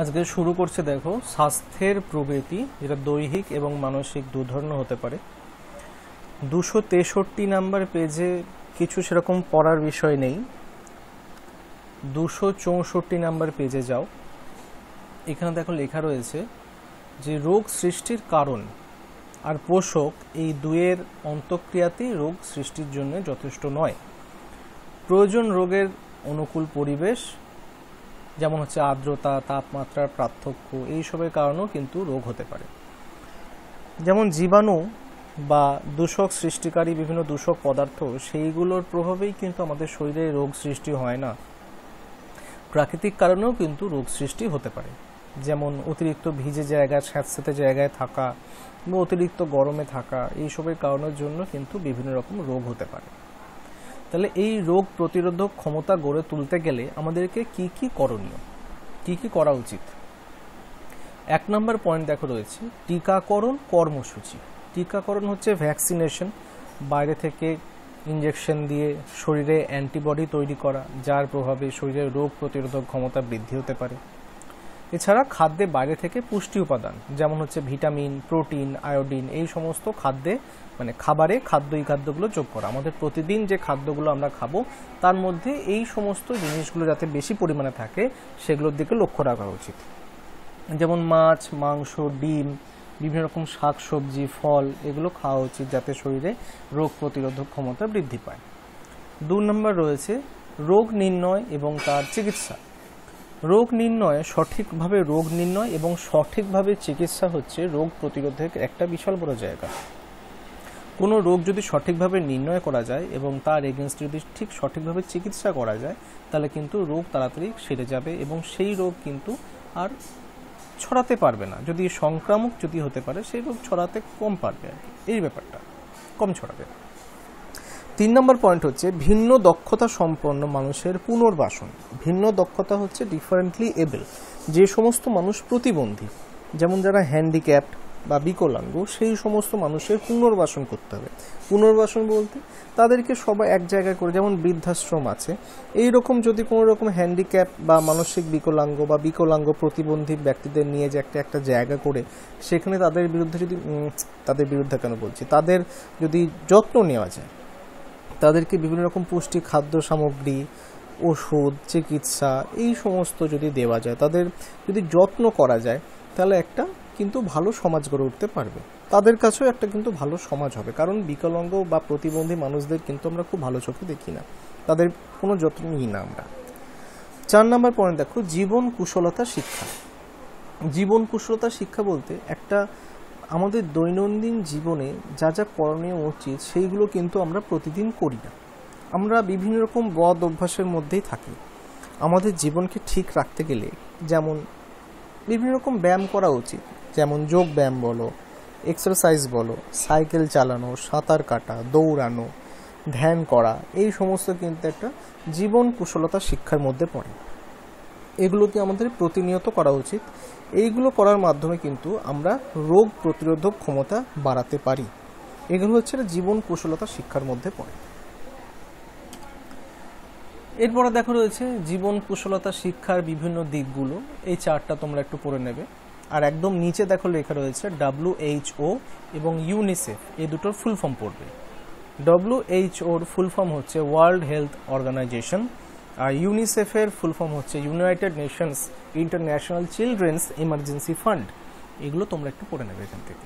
আজকে শুরু করছে দেখো স্বাস্থ্যের প্রবৃতি, যেটা দৈহিক এবং মানসিক দু ধরনের হতে পারে। 263 নাম্বার পেজে কিছু সেরকম পড়ার বিষয় নেই। 264 নাম্বার পেজে যাও, এখানে দেখো লেখা রয়েছে যে রোগ সৃষ্টির কারণ আর পোষক এই দুয়ের অন্তঃক্রিয়াতেই রোগ সৃষ্টির জন্য যথেষ্ট নয়। প্রয়োজন রোগের অনুকূল পরিবেশ, যেমন হচ্ছে আর্দ্রতা, তাপমাত্রার পার্থক্য, এইসবের কারণেও কিন্তু রোগ হতে পারে। যেমন জীবাণু বা দূষক সৃষ্টিকারী বিভিন্ন দূষক পদার্থ, সেইগুলোর প্রভাবেই কিন্তু আমাদের শরীরে রোগ সৃষ্টি হয় না। প্রাকৃতিক কারণেও কিন্তু রোগ সৃষ্টি হতে পারে, যেমন অতিরিক্ত ভিজে জায়গায়, স্যাঁতস্যাঁতে জায়গায় থাকা বা অতিরিক্ত গরমে থাকা, এইসবের কারণের জন্য কিন্তু বিভিন্ন রকম রোগ হতে পারে। তাহলে এই রোগ প্রতিরোধক ক্ষমতা গড়ে তুলতে গেলে আমাদেরকে কি কি করণীয়, কি কি করা উচিত? 1 নম্বর পয়েন্ট দেখো রয়েছে টিকাকরণ কর্মসূচি। টিকাকরণ হচ্ছে ভ্যাকসিনেশন, বাইরে থেকে ইনজেকশন দিয়ে শরীরে অ্যান্টিবডি তৈরি করা, যার প্রভাবে শরীরের রোগ প্রতিরোধক ক্ষমতা বৃদ্ধি হতে পারে। এছাড়া খাদ্যে বাইরে থেকে পুষ্টি উপাদান, যেমন হচ্ছে ভিটামিন, প্রোটিন, আয়োডিন, এই সমস্ত খাদ্যে মানে খাবারে এই খাদ্যগুলো যোগ করা। আমাদের প্রতিদিন যে খাদ্যগুলো আমরা খাবো তার মধ্যে এই সমস্ত জিনিসগুলো যাতে বেশি পরিমাণে থাকে সেগুলোর দিকে লক্ষ্য রাখা উচিত। যেমন মাছ, মাংস, ডিম, বিভিন্ন রকম শাকসবজি, ফল, এগুলো খাওয়া উচিত যাতে শরীরে রোগ প্রতিরোধক ক্ষমতা বৃদ্ধি পায়। 2 নম্বর রয়েছে রোগ নির্ণয় এবং তার চিকিৎসা। রোগ নির্ণয়, সঠিকভাবে রোগ নির্ণয় এবং সঠিকভাবে চিকিৎসা হচ্ছে রোগ প্রতিরোধের একটা বিশাল বড় জায়গা। কোনো রোগ যদি সঠিকভাবে নির্ণয় করা যায় এবং তার এগেনস্টে যদি ঠিক সঠিকভাবে চিকিৎসা করা যায়, তাহলে কিন্তু রোগ তাড়াতাড়ি সেরে যাবে এবং সেই রোগ কিন্তু আর ছড়াতে পারবে না। যদি সংক্রামক যদি হতে পারে, সেই রোগ ছড়াতে কম পারবে, আর কি এই ব্যাপারটা কম ছড়াবে। 3 নম্বর পয়েন্ট হচ্ছে ভিন্ন দক্ষতা সম্পন্ন মানুষের পুনর্বাসন। ভিন্ন দক্ষতা হচ্ছে ডিফারেন্টলি এবল, যে সমস্ত মানুষ প্রতিবন্ধী, যেমন যারা হ্যান্ডিক্যাপড বা বিকলাঙ্গ, সেই সমস্ত মানুষের পুনর্বাসন করতে হবে। পুনর্বাসন বলতে তাদেরকে সবাই এক জায়গায় করে, যেমন বৃদ্ধাশ্রম আছে, এই রকম যদি কোনো রকম হ্যান্ডিক্যাপ বা মানসিক বিকলাঙ্গ বা বিকলাঙ্গ প্রতিবন্ধী ব্যক্তিদের নিয়ে যে একটা জায়গা করে সেখানে তাদের বিরুদ্ধে কেন বলছি, তাদের যদি যত্ন নেওয়া যায়, তাদেরকে বিভিন্ন রকম পুষ্টি খাদ্য সামগ্রী, ওষুধ, চিকিৎসা, এই সমস্ত যদি দেওয়া যায়, তাদের যদি যত্ন করা যায়, তাহলে একটা কিন্তু ভালো সমাজ গড়ে উঠতে পারবে। তাদের কাছেও একটা কিন্তু ভালো সমাজ হবে, কারণ বিকলাঙ্গ বা প্রতিবন্ধী মানুষদের কিন্তু আমরা খুব ভালো চোখে দেখি না, তাদের কোনো যত্ন নিই না আমরা। 4 নম্বর পয়েন্ট দেখো জীবন কুশলতা শিক্ষা। জীবন কুশলতা শিক্ষা বলতে একটা আমাদের দৈনন্দিন জীবনে যা যা করণীয় উচিত সেইগুলো কিন্তু আমরা প্রতিদিন করি না। আমরা বিভিন্ন রকম বদ অভ্যাসের মধ্যেই থাকি। আমাদের জীবনকে ঠিক রাখতে গেলে যেমন বিভিন্ন রকম ব্যায়াম করা উচিত, যেমন যোগ ব্যায়াম বলো, এক্সারসাইজ বলো, সাইকেল চালানো, সাঁতার কাটা, দৌড়ানো, ধ্যান করা, এই সমস্ত কিন্তু একটা জীবন কুশলতা শিক্ষার মধ্যে পড়ে। এগুলোকে আমাদের প্রতিনিয়ত করা উচিত। এইগুলো করার মাধ্যমে কিন্তু আমরা রোগ প্রতিরোধক ক্ষমতা বাড়াতে পারি। এগুলো হচ্ছে জীবন কুশলতা শিক্ষার মধ্যে পড়ে। এরপরে দেখো রয়েছে জীবন কুশলতা শিক্ষার বিভিন্ন দিকগুলো, এই চার্টটা তোমরা একটু পড়ে নেবে। আর একদম নিচে দেখো লেখা রয়েছে WHO এবং ইউনিসেফ, এই দুটোর ফুল ফর্ম পড়বে। WHOর ফুল ফর্ম হচ্ছে ওয়ার্ল্ড হেলথ অর্গানাইজেশন, আর ইউনিসেফের ফুল ফর্ম হচ্ছে United Nations international children's emergency fund. এগুলো তোমরা একটু পড়ে নেবে এখান থেকে।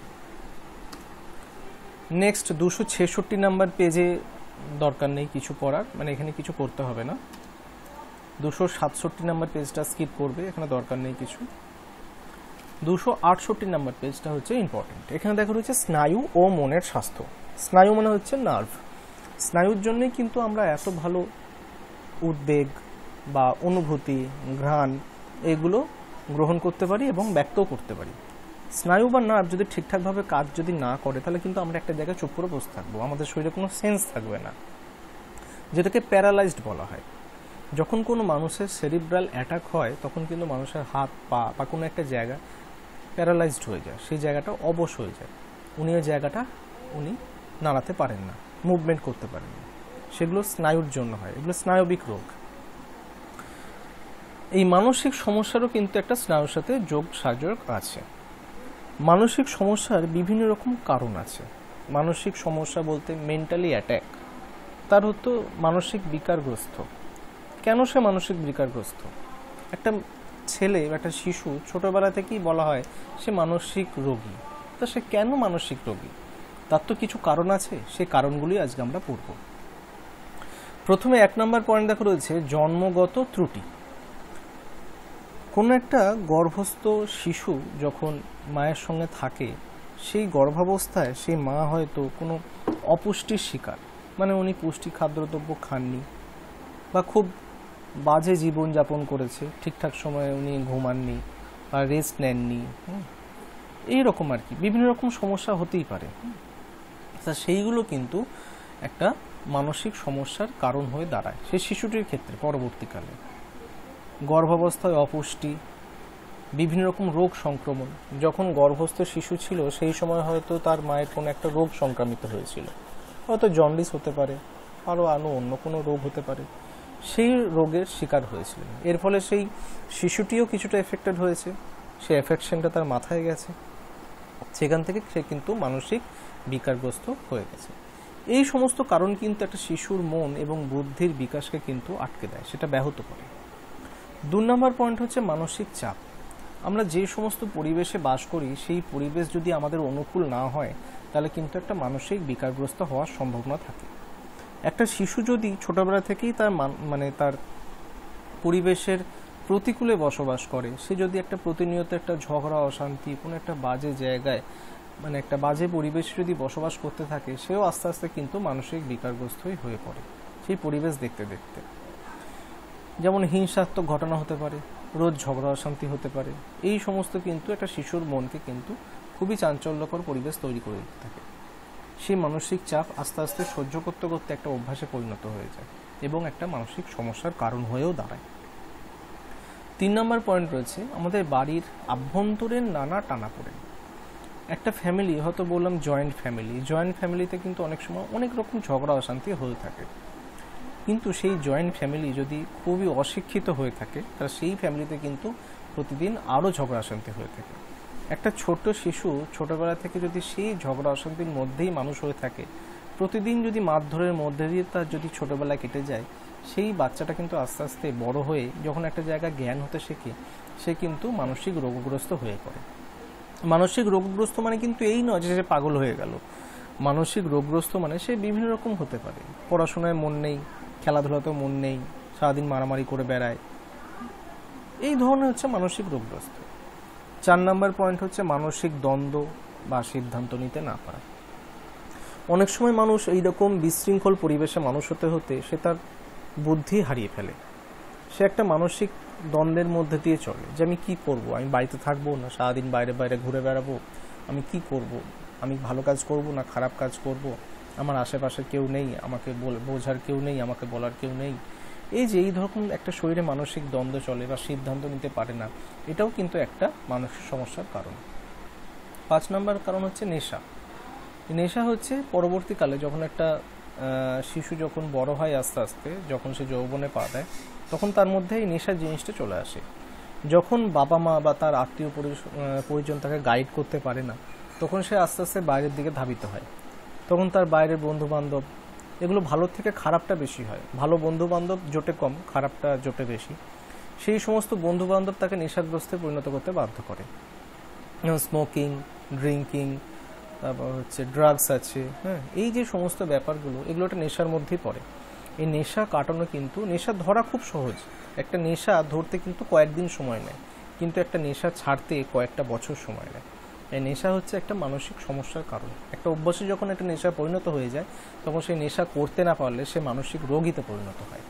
নেক্সট 266 নাম্বার পেজে দরকার নেই কিছু পড়ার, মানে এখানে কিছু করতে হবে না। 267 নাম্বার পেজটা স্কিপ করবে, এখানে দরকার নেই কিছু। 268 নাম্বার পেজটা হচ্ছে ইম্পর্টেন্ট। এখানে দেখা রয়েছে স্নায়ু ও মনের স্বাস্থ্য। স্নায়ু মানে হচ্ছে নার্ভ। স্নায়ুর জন্যই কিন্তু আমরা এত ভালো উদ্বেগ বা অনুভূতি, ঘ্রাণ, এগুলো গ্রহণ করতে পারি এবং ব্যক্তও করতে পারি। স্নায়ু বা নার্ভ যদি ঠিকঠাকভাবে কাজ যদি না করে, তাহলে কিন্তু আমরা একটা জায়গায় চুপ করে বসে থাকবো, আমাদের শরীরে কোনো সেন্স থাকবে না, যেটাকে প্যারালাইজড বলা হয়। যখন কোনো মানুষের সেরিব্রাল অ্যাটাক হয়, তখন কিন্তু মানুষের হাত পা বা কোনো একটা জায়গা প্যারালাইজড হয়ে যায়, সেই জায়গাটা অবশ হয়ে যায়, উনি ওই জায়গাটা নাড়াতে পারেন না, মুভমেন্ট করতে পারেন না। সেগুলো স্নায়ুর জন্য হয়, এগুলো স্নায়বিক রোগ। এই মানসিক সমস্যারও কিন্তু একটা স্নায়ুর সাথে যোগ সাজক আছে। মানসিক সমস্যার বিভিন্ন রকম কারণ আছে। মানসিক সমস্যা বলতে মেন্টালি অ্যাট্যাক, তার হতো মানসিক বিকারগ্রস্ত। কেন সে মানসিক বিকারগ্রস্ত? একটা ছেলে বা একটা শিশু ছোটবেলা থেকেই বলা হয় সে মানসিক রোগী। তা সে কেন মানসিক রোগী? তার তো কিছু কারণ আছে, সেই কারণগুলি আজকে আমরা পড়ব। প্রথমে 1 নম্বর পয়েন্ট দেখা রয়েছে জন্মগত ত্রুটি। কোনো একটা গর্ভস্থ শিশু যখন মায়ের সঙ্গে থাকে, সেই গর্ভাবস্থায় সেই মা হয়তো কোনো অপুষ্টির শিকার, মানে উনি পুষ্টি খাদ্যদ্রব্য খাননি বা খুব বাজে জীবনযাপন করেছে, ঠিকঠাক সময়ে উনি ঘুমাননি বা রেস্ট নেননি, এইরকম আর কি বিভিন্ন রকম সমস্যা হতেই পারে। তা সেইগুলো কিন্তু একটা মানসিক সমস্যার কারণ হয়ে দাঁড়ায় সেই শিশুটির ক্ষেত্রে। পরবর্তীকালে গর্ভাবস্থায় অপুষ্টি, বিভিন্ন রকম রোগ সংক্রমণ। যখন গর্ভস্থ শিশু ছিল সেই সময় হয়তো তার মায়ের কোনো একটা রোগ সংক্রামিত হয়েছিল, হয়তো জন্ডিস হতে পারে, আরও অন্য কোনো রোগ হতে পারে, সেই রোগের শিকার হয়েছিল। এর ফলে সেই শিশুটিও কিছুটা এফেক্টেড হয়েছে, সেই এফেকশনটা তার মাথায় গেছে, সেখান থেকে সে কিন্তু মানসিক বিকারগ্রস্ত হয়ে গেছে। এই সমস্ত কারণ কিন্তু একটা শিশুর মন এবং বুদ্ধির বিকাশকে কিন্তু আটকে দেয়, সেটা ব্যাহত করে। 2 নম্বর পয়েন্ট হচ্ছে মানসিক চাপ। আমরা যে সমস্ত পরিবেশে বাস করি সেই পরিবেশ যদি আমাদের অনুকূল না হয় তাহলে কিন্তু একটা মানসিক বিকারগ্রস্ত হওয়ার সম্ভাবনা থাকে। একটা শিশু যদি ছোটবেলা থেকেই তার তার পরিবেশের প্রতিকূলে বসবাস করে, সে যদি একটা প্রতিনিয়ত একটা ঝগড়া অশান্তি কোনো একটা বাজে জায়গায় একটা বাজে পরিবেশে যদি বসবাস করতে থাকে, সেও আস্তে আস্তে কিন্তু মানসিক বিকারগ্রস্তই হয়ে পড়ে সেই পরিবেশ দেখতে দেখতে। যেমন হিংসাত্মক ঘটনা হতে পারে, রোজ ঝগড়া অশান্তি হতে পারে, এই সমস্ত কিন্তু একটা শিশুর মনকে কিন্তু খুবই চাঞ্চল্যকর পরিবেশ তৈরি করে দিতে থাকে। সেই মানসিক চাপ আস্তে আস্তে সহ্য করতে করতে একটা অভ্যাসে পরিণত হয়ে যায় এবং একটা মানসিক সমস্যার কারণ হয়েও দাঁড়ায়। 3 নম্বর পয়েন্ট রয়েছে আমাদের বাড়ির আভ্যন্তরীণ নানা টানাপোড়েন। একটা ফ্যামিলি, হয়তো বললাম জয়েন্ট ফ্যামিলিতে কিন্তু অনেক সময় অনেক রকম ঝগড়া অশান্তি হয়ে থাকে। কিন্তু সেই জয়েন্ট ফ্যামিলি যদি খুবই অশিক্ষিত হয়ে থাকে তাহলে সেই ফ্যামিলিতে কিন্তু প্রতিদিন আরও ঝগড়া অশান্তি হয়ে থাকে। একটা ছোট শিশু ছোটবেলা থেকে যদি সেই ঝগড়া অশান্তির মধ্যেই মানুষ হয়ে থাকে, প্রতিদিন যদি মারধরের মধ্যে দিয়ে তার যদি ছোটবেলায় কেটে যায়, সেই বাচ্চাটা কিন্তু আস্তে আস্তে বড় হয়ে যখন একটা জায়গায় জ্ঞান হতে শেখে, সে কিন্তু মানসিক রোগগ্রস্ত হয়ে পড়ে। মানসিক রোগগ্রস্ত মানে কিন্তু এই নয় যে সে পাগল হয়ে গেল। মানসিক রোগগ্রস্ত মানে সে বিভিন্ন রকম হতে পারে, পড়াশোনায় মন নেই, খেলাধুলাতেও মন নেই, সারাদিন মারামারি করে বেড়ায়, এই ধরনের হচ্ছে মানসিক রোগগ্রস্ত। 4 নম্বর পয়েন্ট হচ্ছে মানসিক দ্বন্দ্ব বা সিদ্ধান্ত নিতে না পারা। অনেক সময় মানুষ এইরকম বিশৃঙ্খল পরিবেশে মানুষ হতে হতে সে তার বুদ্ধি হারিয়ে ফেলে। সে একটা মানসিক দ্বন্দ্বের মধ্যে দিয়ে চলে যে আমি কি করব, আমি বাড়িতে থাকবো না সারাদিন বাইরে বাইরে ঘুরে বেড়াবো, আমি কি করব, আমি ভালো কাজ করব না খারাপ কাজ করব, আমার আশেপাশে কেউ নেই, আমাকে বোঝার কেউ নেই, আমাকে বলার কেউ নেই। এই যে এই ধরনের একটা শরীরে মানসিক দ্বন্দ্ব চলে বা সিদ্ধান্ত নিতে পারে না, এটাও কিন্তু একটা মানসিক সমস্যার কারণ। 5 নম্বর কারণ হচ্ছে নেশা। নেশা হচ্ছে পরবর্তীকালে যখন একটা শিশু যখন বড় হয় আস্তে আস্তে, যখন সে যৌবনে পা দেয়, তখন তার মধ্যে এই নেশার জিনিসটা চলে আসে। যখন বাবা মা বা তার আত্মীয় পরিজন তাকে গাইড করতে পারে না, তখন সে আস্তে আস্তে বাইরের দিকে ধাবিত হয়। তখন তার বাইরের বন্ধু বান্ধব, এগুলো ভালোর থেকে খারাপটা বেশি হয়। ভালো বন্ধু বান্ধব জোটে কম, খারাপটা জোটে বেশি। সেই সমস্ত বন্ধু বান্ধব তাকে নেশাগ্রস্তে পরিণত করতে বাধ্য করে। স্মোকিং, ড্রিঙ্কিং, তারপর হচ্ছে ড্রাগস আছে, এই যে সমস্ত ব্যাপারগুলো, এগুলো একটা নেশার মধ্যেই পড়ে। এই নেশা কাটানো কিন্তু, নেশা ধরা খুব সহজ, একটা নেশা ধরতে কিন্তু কয়েকদিন সময় নেয়, কিন্তু একটা নেশা ছাড়তে কয়েকটা বছর সময় নেয়। এই নেশা হচ্ছে একটা মানসিক সমস্যার কারণ। একটা অভ্যাসে যখন একটা নেশা পরিণত হয়ে যায়, তখন সেই নেশা করতে না পারলে সে মানসিক রোগীতে পরিণত হয়।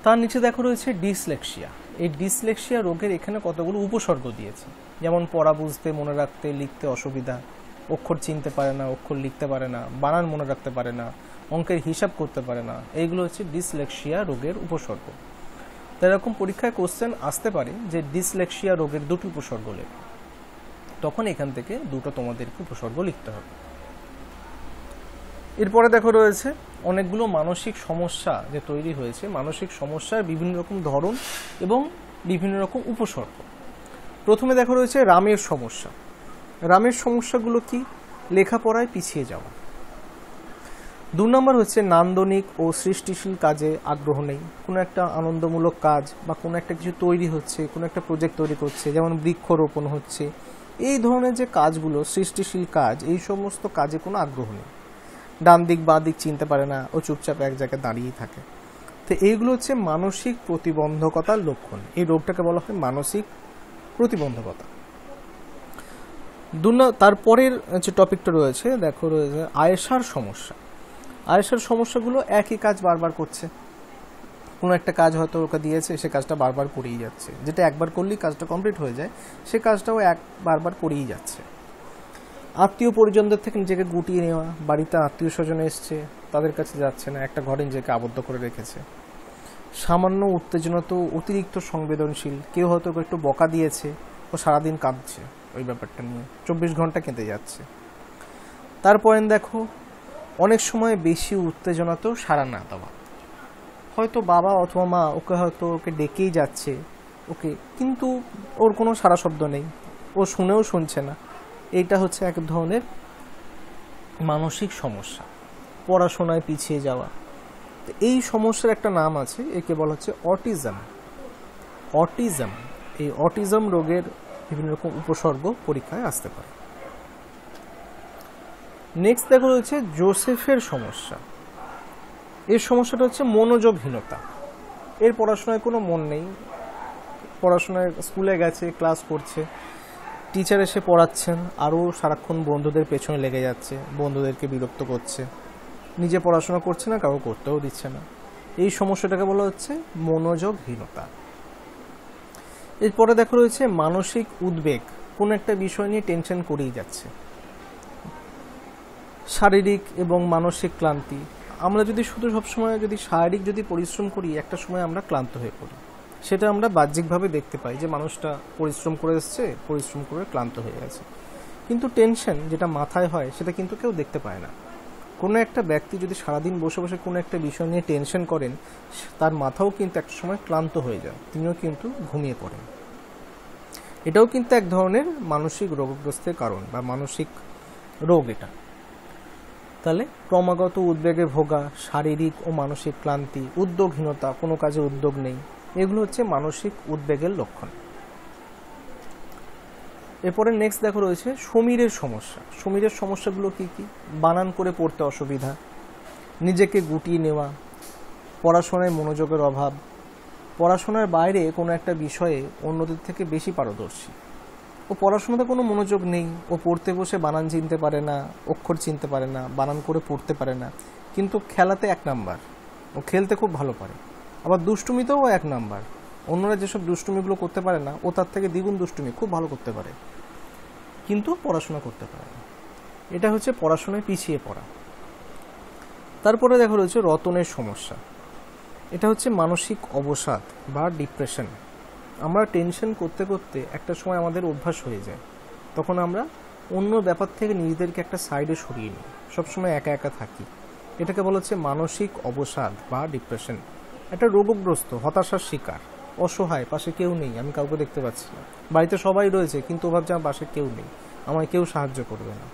তার নিচে দেখো রয়েছে ডিসলেক্সিয়া। এই ডিসলেক্সিয়া রোগের এখানে কতগুলো উপসর্গ দিয়েছে, যেমন পড়া বুঝতে, মনে রাখতে, লিখতে অসুবিধা, অক্ষর চিনতে পারে না, অক্ষর লিখতে পারে না, বানান মনে রাখতে পারে না, অঙ্কের হিসাব করতে পারে না, এইগুলো হচ্ছে ডিসলেক্সিয়া রোগের উপসর্গ। তো এরকম পরীক্ষায় কোশ্চেন আসতে পারে যে ডিসলেক্সিয়া রোগের 2টি উপসর্গ লেখো, তখন এখান থেকে 2টো তোমাদেরকে উপসর্গ লিখতে হবে। এরপরে দেখো রয়েছে অনেকগুলো মানসিক সমস্যা যে তৈরি হয়েছে, মানসিক সমস্যার বিভিন্ন রকম ধরন এবং বিভিন্ন রকম উপসর্গ। প্রথমে দেখো রয়েছে রামের সমস্যা। রামের সমস্যাগুলো কি? লেখাপড়ায় পিছিয়ে যাওয়া। 2 নম্বর হচ্ছে নান্দনিক ও সৃষ্টিশীল কাজে আগ্রহ নেই। কোনো একটা আনন্দমূলক কাজ বা কোনো একটা কিছু তৈরি হচ্ছে, কোনো একটা প্রজেক্ট তৈরি করছে, যেমন বৃক্ষরোপণ হচ্ছে, এই ধরনের যে কাজগুলো সৃষ্টিশীল কাজ, এই সমস্ত কাজে কোনো আগ্রহ নেই। ডান দিক বাঁ দিক চিনতে পারে না, ও চুপচাপ এক জায়গায় দাঁড়িয়েই থাকে। তো এইগুলো হচ্ছে মানসিক প্রতিবন্ধকতার লক্ষণ। এই রোগটাকে বলা হয় মানসিক প্রতিবন্ধকতা। তারপরের যে টপিকটা রয়েছে, দেখো রয়েছে আয়েশার সমস্যা। আয়েশার সমস্যাগুলো একই কাজ বারবার করছে। কোনো একটা কাজ হয়তো ওকে দিয়েছে, সে কাজটা বারবার করেই যাচ্ছে। যেটা একবার করলেই কাজটা কমপ্লিট হয়ে যায়, সে কাজটাও বারবার করেই যাচ্ছে। আত্মীয় পরিজনদের থেকে নিজেকে গুটিয়ে নেওয়া, বাড়িতে আত্মীয় স্বজন এসছে, তাদের কাছে যাচ্ছে না, একটা ঘরে নিজেকে আবদ্ধ করে রেখেছে। সামান্য উত্তেজনা তো অতিরিক্ত সংবেদনশীল, কেউ হয়তো একটু বকা দিয়েছে, ও সারাদিন কাঁদছে ওই ব্যাপারটা নিয়ে, 24 ঘন্টা কেঁদে যাচ্ছে। তারপরে দেখো অনেক সময় বেশি উত্তেজনাতেও সাড়া না দেওয়া। হয়তো বাবা অথবা মা ওকে ডেকেই যাচ্ছে ওকে, কিন্তু ওর কোনো সাড়া শব্দ নেই, ও শুনছে না। এইটা হচ্ছে এক ধরনের মানসিক সমস্যা। পড়াশোনায় পিছিয়ে যাওয়া, এই সমস্যার একটা নাম আছে, একে বলা হচ্ছে অটিজম। এই অটিজম রোগের বিভিন্ন রকম উপসর্গ পরীক্ষায় আসতে পারে। নেক্সট দেখো রয়েছে জোসেফের সমস্যা। এর সমস্যাটা হচ্ছে মনোযোগহীনতা। এর পড়াশোনায় কোনো মন নেই, পড়াশোনায় স্কুলে গেছে, ক্লাস করছে, টিচার এসে পড়াচ্ছেন, আরও সারাক্ষণ বন্ধুদের পেছনে লেগে যাচ্ছে, বন্ধুদেরকে বিরক্ত করছে, নিজে পড়াশোনা করছে না, কাউকে করতেও দিচ্ছে না। এই সমস্যাটাকে বলা হচ্ছে মনোযোগহীনতা। এরপরে দেখো রয়েছে মানসিক উদ্বেগ। কোন একটা বিষয় নিয়ে টেনশন করেই যাচ্ছে। শারীরিক এবং মানসিক ক্লান্তি। আমরা যদি শুধু সবসময় শারীরিক পরিশ্রম করি, একটা সময় আমরা ক্লান্ত হয়ে পড়ি। সেটা আমরা বাহ্যিকভাবে দেখতে পাই যে মানুষটা পরিশ্রম করে এসছে, পরিশ্রম করে ক্লান্ত হয়ে গেছে, কিন্তু টেনশন যেটা মাথায় হয় সেটা কিন্তু কেউ দেখতে পায় না। কোনো একটা ব্যক্তি যদি সারাদিন বসে বসে কোনো একটা বিষয় নিয়ে টেনশন করেন, তার মাথাও কিন্তু একটা সময় ক্লান্ত হয়ে যায়, তিনিও কিন্তু ঘুমিয়ে পড়েন। এটাও কিন্তু এক ধরনের মানসিক রোগগ্রস্তের কারণ বা মানসিক রোগ এটা। তাহলে ক্রমাগত উদ্বেগে ভোগা, শারীরিক ও মানসিক ক্লান্তি, উদ্যোগহীনতা, কোনো কাজে উদ্যোগ নেই, এগুলো হচ্ছে মানসিক উদ্বেগের লক্ষণ। এরপরে নেক্সট দেখো রয়েছে সমীরের সমস্যা। সমীরের সমস্যাগুলো কি কি? বানান করে পড়তে অসুবিধা, নিজেকে গুটিয়ে নেওয়া, পড়াশোনায় মনোযোগের অভাব, পড়াশোনার বাইরে কোনো একটা বিষয়ে অন্যদের থেকে বেশি পারদর্শী। ও পড়াশোনাতে কোনো মনোযোগ নেই, ও পড়তে বসে বানান চিনতে পারে না, অক্ষর চিনতে পারে না, বানান করে পড়তে পারে না, কিন্তু খেলাতে 1 নাম্বার, ও খেলতে খুব ভালো পারে। আবার দুষ্টুমিতেও 1 নাম্বার, অন্যরা যেসব দুষ্টুমিগুলো করতে পারে না, ও তার থেকে দ্বিগুণ দুষ্টুমি খুব ভালো করতে পারে, কিন্তু পড়াশোনা করতে পারে না। এটা হচ্ছে পড়াশোনায় পিছিয়ে পড়া। তারপরে দেখো রয়েছে রতনের সমস্যা। এটা হচ্ছে মানসিক অবসাদ বা ডিপ্রেশন। আমরা টেনশন করতে করতে একটা সময় আমাদের অভ্যাস হয়ে যায়, তখন আমরা অন্য ব্যাপার থেকে নিজেদেরকে একটা সাইডে সরিয়ে নিই, সবসময় একা একা থাকি। এটাকে বলা হচ্ছে মানসিক অবসাদ বা ডিপ্রেশন। একটা রোগগ্রস্ত, হতাশার শিকার, অসহায়, পাশে কেউ নেই, আমি কাউকে দেখতে পাচ্ছি না, বাড়িতে সবাই রয়েছে কিন্তু ভাবছে আমার পাশে কেউ নেই, আমায় কেউ সাহায্য করবে না।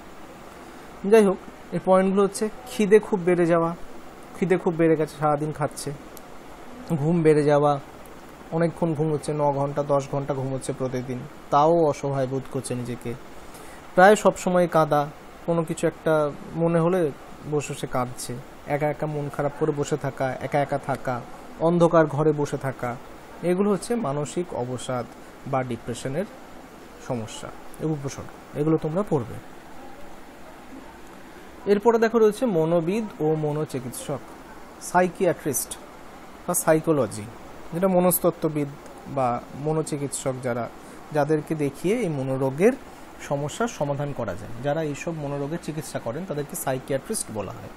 যাই হোক, এই পয়েন্টগুলো হচ্ছে খিদে খুব বেড়ে যাওয়া, খিদে খুব বেড়ে গেছে, সারাদিন খাচ্ছে। ঘুম বেড়ে যাওয়া, অনেকক্ষণ ঘুম হচ্ছে, 9 ঘন্টা 10 ঘন্টা ঘুম হচ্ছে প্রতিদিন, তাও অসহায় বোধ করছে নিজেকে। প্রায় সবসময় কাঁদা, কোনো কিছু একটা মনে হলে বসে বসে কাঁদছে, একা একা মন খারাপ করে বসে থাকা, একা একা থাকা, অন্ধকার ঘরে বসে থাকা, এগুলো হচ্ছে মানসিক অবসাদ বা ডিপ্রেশনের সমস্যা, উপসর্গ। এগুলো তোমরা পড়বে। এরপরে দেখো রয়েছে মনোবিদ ও মনোচিকিৎসক, সাইকিয়াট্রিস্ট বা সাইকোলজি, যেটা মনস্তত্ত্ববিদ বা মনোচিকিৎসক যাদেরকে দেখিয়ে এই মনোরোগের সমস্যার সমাধান করা যায়, যারা এইসব মনোরোগের চিকিৎসা করেন তাদেরকে সাইকিয়াট্রিস্ট বলা হয়।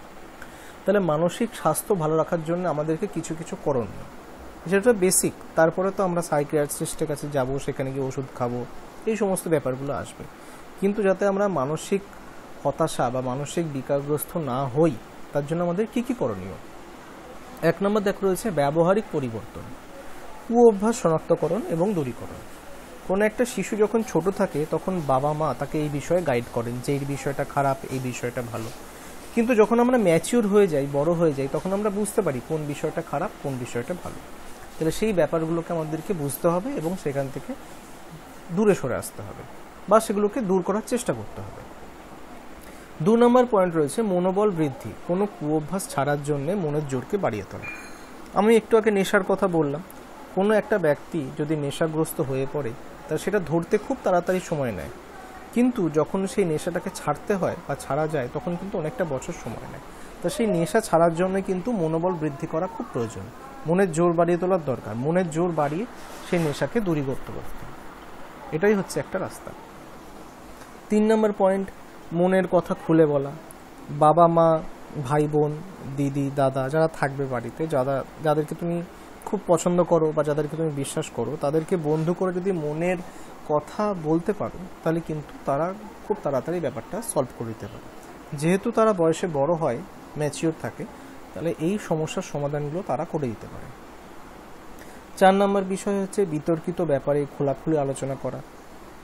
তাহলে মানসিক স্বাস্থ্য ভালো রাখার জন্য আমাদেরকে কিছু কিছু করণীয়, যেটা বেসিক। তারপরে তো আমরা সাইকিয়াট্রিস্টের কাছে যাব, সেখানে গিয়ে ওষুধ খাবো, এই সমস্ত ব্যাপারগুলো আসবে। কিন্তু যাতে আমরা মানসিক হতাশা বা মানসিক বিকারগ্রস্ত না হই, তার জন্য আমাদের কি কি করণীয়? 1 নম্বর দেখো রয়েছে ব্যবহারিক পরিবর্তন, কুঅভ্যাস শনাক্তকরণ এবং দূরীকরণ। কোনো একটা শিশু যখন ছোট থাকে তখন বাবা মা তাকে এই বিষয়ে গাইড করেন যে এই বিষয়টা খারাপ, এই বিষয়টা ভালো। কিন্তু যখন আমরা ম্যাচিউর হয়ে যাই, বড় হয়ে যাই, তখন আমরা বুঝতে পারি কোন বিষয়টা খারাপ, কোন বিষয়টা ভালো। তাহলে সেই ব্যাপারগুলোকে আমাদেরকে বুঝতে হবে এবং সেখান থেকে দূরে সরে আসতে হবে বা সেগুলোকে দূর করার চেষ্টা করতে হবে। 2 নম্বর পয়েন্ট রয়েছে মনোবল বৃদ্ধি, কোনো কুঅভ্যাস ছাড়ার জন্য মনের জোরকে বাড়িয়ে তোলা। আমি একটু আগে নেশার কথা বললাম। কোনো একটা ব্যক্তি যদি নেশাগ্রস্ত হয়ে পড়ে তা সেটা ধরতে খুব তাড়াতাড়ি সময় নেয়, কিন্তু যখন সেই নেশাটাকে ছাড়তে হয় বা ছাড়া যায় তখন কিন্তু অনেকটা বছর সময় নেয়। তা সেই নেশা ছাড়ার জন্য কিন্তু মনোবল বৃদ্ধি করা খুব প্রয়োজন, মনের জোর বাড়িয়ে তোলার দরকার, মনের জোর বাড়িয়ে সেই নেশাকে দূরীভূত করতে। এটাই হচ্ছে একটা রাস্তা। 3 নম্বর পয়েন্ট মনের কথা খুলে বলা। বাবা মা, ভাই বোন, দিদি, দাদা যারা থাকবে বাড়িতে, যাদেরকে তুমি খুব পছন্দ করো বা যাদেরকে তুমি বিশ্বাস করো, তাদেরকে বন্ধু করে যদি মনের কথা বলতে পারো তাহলে কিন্তু তারা খুব তাড়াতাড়ি ব্যাপারটা সলভ করে দিতে পারে। যেহেতু তারা বয়সে বড় হয়, ম্যাচিওর থাকে, তাহলে এই সমস্যার সমাধানগুলো তারা করে দিতে পারে। 4 নম্বর বিষয় হচ্ছে বিতর্কিত ব্যাপারে খোলাখুলি আলোচনা করা।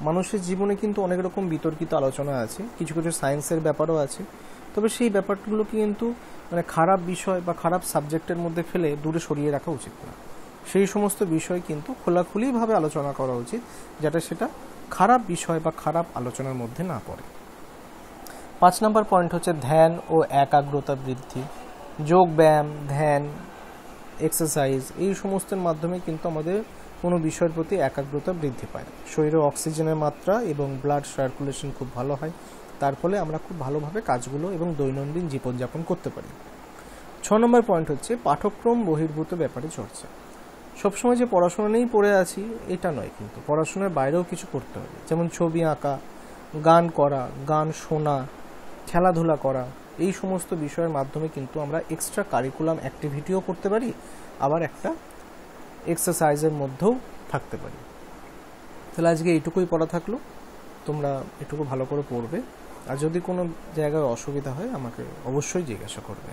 মানুষের জীবনে কিন্তু অনেক রকম বিতর্কিত আলোচনা আছে, কিছু কিছু সায়েন্সের ব্যাপারও আছে, তবে সেই ব্যাপারগুলোকে কিন্তু খারাপ বিষয় বা খারাপ সাবজেক্টের মধ্যে ফেলে দূরে সরিয়ে রাখা উচিত না। সেই সমস্ত বিষয় কিন্তু খোলাখুলিভাবে আলোচনা করা উচিত, যাতে সেটা খারাপ বিষয় বা খারাপ আলোচনার মধ্যে না পড়ে। 5 নম্বর পয়েন্ট হচ্ছে ধ্যান ও একাগ্রতা বৃদ্ধি। যোগ ব্যায়াম, ধ্যান, এক্সারসাইজ এই সমস্তের মাধ্যমে কিন্তু আমাদের কোনো বিষয়ের প্রতি একাগ্রতা বৃদ্ধি পায়। শরীরে অক্সিজেনের মাত্রা এবং ব্লাড সার্কুলেশন খুব ভালো হয়, তার ফলে আমরা খুব ভালোভাবে কাজগুলো এবং দৈনন্দিন জীবনযাপন করতে পারি। 6 নম্বর পয়েন্ট হচ্ছে পাঠ্যক্রম বহির্ভূত ব্যাপারে চর্চা। সবসময় যে পড়াশোনা নিয়েই পড়ে আছি এটা নয়, কিন্তু পড়াশোনার বাইরেও কিছু করতে হবে, যেমন ছবি আঁকা, গান করা, গান শোনা, খেলাধুলা করা। এই সমস্ত বিষয়ের মাধ্যমে কিন্তু আমরা এক্সট্রা কারিকুলাম অ্যাক্টিভিটিও করতে পারি, আবার একটা এক্সারসাইজের মধ্যেও থাকতে পারি। তাহলে আজকে এইটুকুই পড়া থাকলো, তোমরা এটুকু ভালো করে পড়বে, আর যদি কোনো জায়গায় অসুবিধা হয় আমাকে অবশ্যই জিজ্ঞাসা করবে।